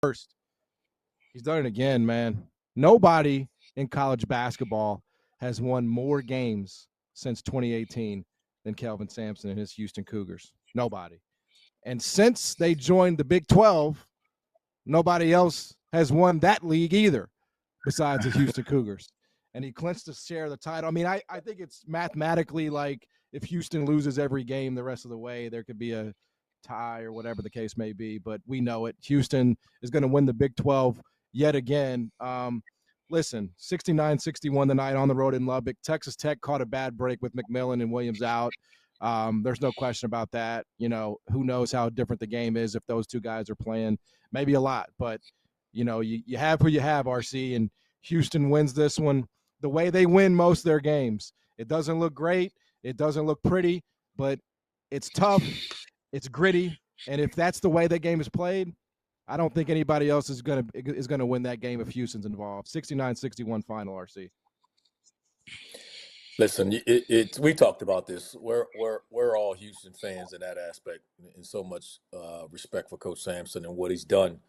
first. He's done it again, man. Nobody in college basketball has won more games since 2018 than Kelvin Sampson and his Houston Cougars. Nobody. And since they joined the Big 12, nobody else has won that league either besides the Houston Cougars. And he clinched to share the title. I mean, I think it's mathematically like if Houston loses every game the rest of the way, there could be a tie or whatever the case may be. But we know it. Houston is going to win the Big 12 yet again. Listen, 69-61 tonight on the road in Lubbock. Texas Tech caught a bad break with McMillan and Williams out. There's no question about that. You know, who knows how different the game is if those two guys are playing. Maybe a lot. But, you know, you have who you have, RC, and Houston wins this one the way they win most of their games. It doesn't look great. It doesn't look pretty, but it's tough. It's gritty. And if that's the way that game is played, I don't think anybody else is gonna win that game if Houston's involved. 69-61 final, RC. Listen, we talked about this. We're all Houston fans in that aspect, and so much respect for Coach Sampson and what he's done.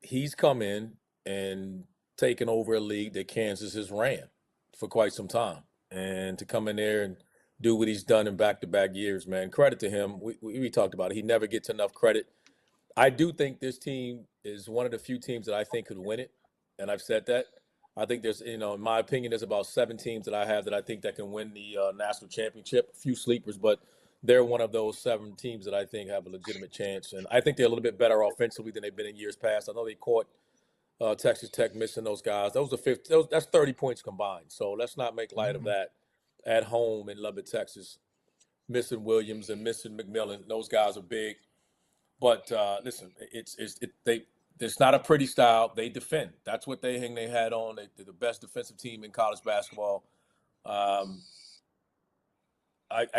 He's come in and taken over a league that Kansas has ran for quite some time, and to come in there and do what he's done in back-to-back years, man, credit to him. We talked about it. He never gets enough credit. I do think this team is one of the few teams that I think could win it, and I've said that. I think there's, in my opinion, there's about 7 teams that I have that I think that can win the national championship. A few sleepers, but they're one of those 7 teams that I think have a legitimate chance. And I think they're a little bit better offensively than they've been in years past. I know they caught Texas Tech missing those guys. That's 30 points combined. So let's not make light of that at home in Lubbock, Texas. Missing Williams and missing McMillan. Those guys are big. But listen, it's not a pretty style. They defend. That's what they hang their hat on. They're the best defensive team in college basketball. I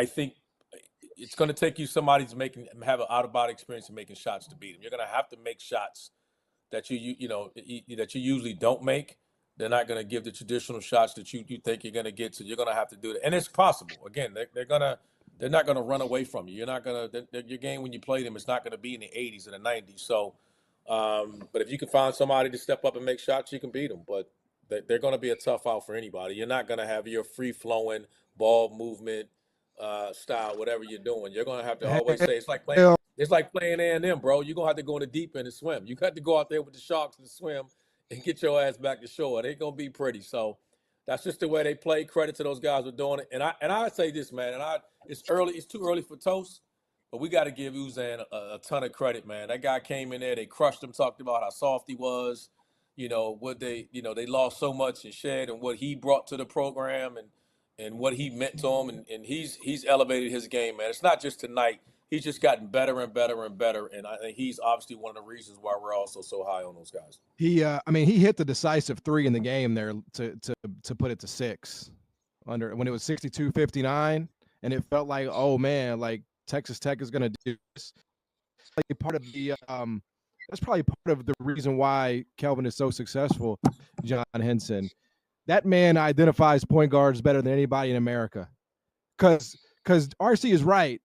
think it's going to take you somebody to have an out-of-body experience in making shots to beat them. You're going to have to make shots that you usually don't make. They're not going to give the traditional shots that you think you're going to get. So you're going to have to do that, and it's possible. Again, they're not going to run away from you. You're not going to your game when you play them. It's not going to be in the 80s and the 90s. So. But if you can find somebody to step up and make shots, you can beat them. But they're going to be a tough out for anybody. You're not going to have your free-flowing ball movement style, whatever you're doing. You're going to have to always say it's like playing A&M, bro. You're going to have to go in the deep end and swim. You got to go out there with the Sharks and swim and get your ass back to shore. It ain't going to be pretty. So that's just the way they play. Credit to those guys for doing it. And I say this, man. It's early. It's too early for toast. But we got to give Uzan a ton of credit, man. That guy came in there, they crushed him, talked about how soft he was, what they lost so much and shed and what he brought to the program and what he meant to him. And he's elevated his game, man. It's not just tonight. He's just gotten better and better and better. And I think he's obviously one of the reasons why we're also so high on those guys. He hit the decisive 3 in the game there to put it to 6 when it was 62-59. And it felt like, oh man, like, Texas Tech is going to do this. That's probably part of the reason why Kelvin is so successful, John Henson. That man identifies point guards better than anybody in America. Because RC is right.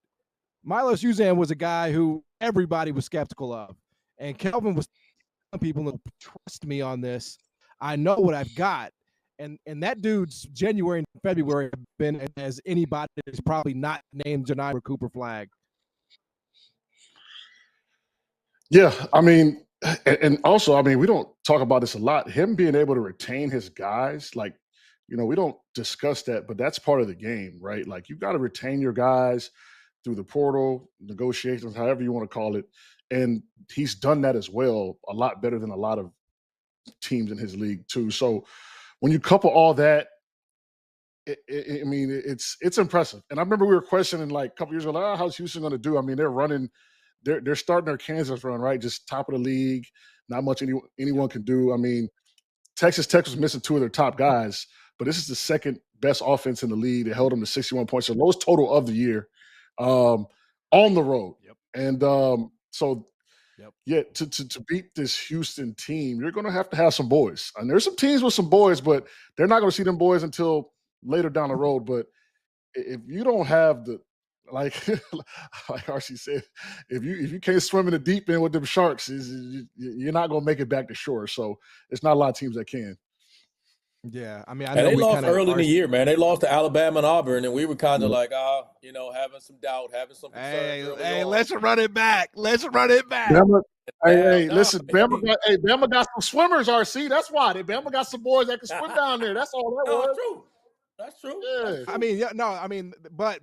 Milos Uzan was a guy who everybody was skeptical of. And Kelvin was telling people, trust me on this. I know what I've got. And that dude's January and February have been as anybody that's probably not named Janai or Cooper Flagg. Yeah, I mean, and also, I mean, we don't talk about this a lot. Him being able to retain his guys, like, we don't discuss that, but that's part of the game, right? Like, you've got to retain your guys through the portal, negotiations, however you want to call it. And he's done that as well, a lot better than a lot of teams in his league too. So, when you couple all that, it's impressive. And I remember we were questioning like a couple years ago, how's Houston going to do? I mean, they're starting their Kansas run, right? Just top of the league, not much anyone can do. I mean, Texas Tech was missing 2 of their top guys, but this is the second best offense in the league. They held them to 61 points, the lowest total of the year, on the road. Yep. And yeah, to beat this Houston team, you're going to have some boys. And there's some teams with some boys, but they're not going to see them boys until later down the road. But if you don't have like like RC said, if you can't swim in the deep end with them sharks, you're not gonna make it back to shore. So it's not a lot of teams that can. Yeah, I mean, I And know they we lost kind of early in the year, man. They lost to Alabama and Auburn, and we were kind of Yeah. like, having some doubt, having some concerns. Hey, let's run it back. Let's run it back. Bama, hey, No, listen, Bama got some swimmers, RC. That's why. Bama got some boys that can swim down there. That's all that No, was. that's true. That's true. Yeah. That's true. I mean, yeah, no, I mean, but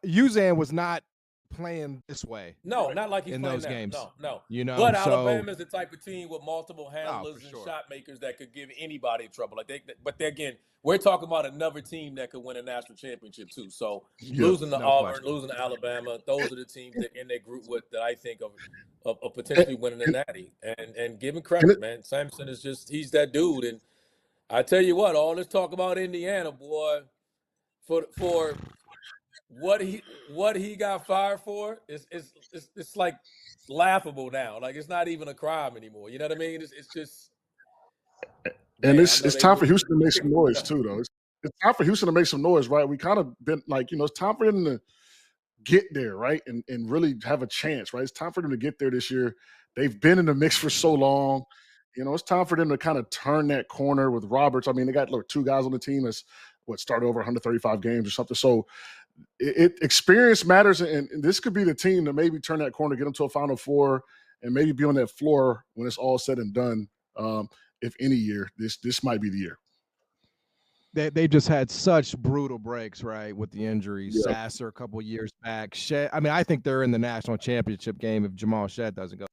Uzan was not playing this way. No, not like he's in playing those now. games. No. You know, But so Alabama's the type of team with multiple handlers and sure. shot makers that could give anybody trouble. Again, we're talking about another team that could win a national championship too. So losing to Auburn, question. losing to Alabama, those are the teams that in their group that I think of potentially winning the Natty. And giving credit, man. Sampson is he's that dude. And I tell you what, all this talk about Indiana, boy, for what he got fired for, it's like laughable now. Like it's not even a crime anymore. You know what I mean? It's just. And it's time for Houston to make some noise too, though. It's time for Houston to make some noise, right? We kind of been like, it's time for them to get there, right? And really have a chance, right? It's time for them to get there this year. They've been in the mix for so long. It's time for them to kind of turn that corner with Roberts. I mean, they got two guys on the team that's started over 135 games or something. So experience matters, and this could be the team to maybe turn that corner, get them to a Final Four, and maybe be on that floor when it's all said and done. If any year, this might be the year. They just had such brutal breaks, right, with the injuries. Yeah. Sasser a couple of years back. Shed, I mean, I think they're in the national championship game if Jamal Shed doesn't go.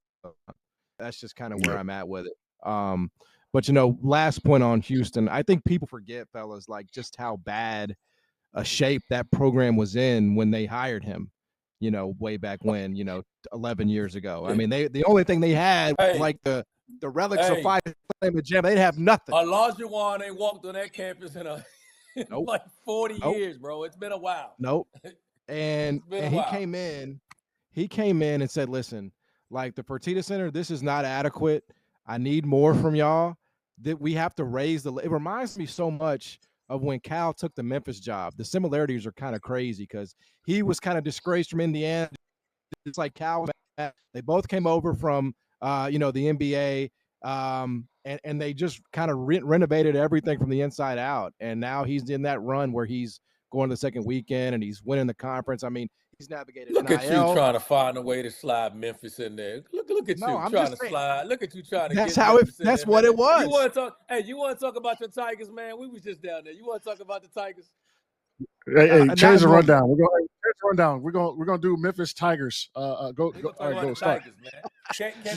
That's just kind of where I'm at with it. But last point on Houston, I think people forget, fellas, like just how bad a shape that program was in when they hired him. Way back when, 11 years ago. I mean, the only thing they had was like the relics of five playing the gym. They'd have nothing. Olajuwon ain't walked on that campus in Nope. like 40 years, bro. It's been a while. Nope. And he came in and said, listen, like the Fertitta Center, this is not adequate. I need more from y'all. That we have to raise it reminds me so much of when Cal took the Memphis job. The similarities are kind of crazy because he was kind of disgraced from Indiana. It's like Cal. They both came over from, the NBA, and they just kind of renovated everything from the inside out. And now he's in that run where he's going to the second weekend and he's winning the conference. I mean, he's navigated. Look NIL. at you trying to find a way to slide Memphis in there. Look at I'm trying to slide. Look at you trying to. That's what it was. You want to talk? Hey, you want to talk about your Tigers, man? We was just down there. You want to talk about the Tigers? Hey, change the rundown. We're gonna do Memphis Tigers. Go. All right, go start. Tigers, man.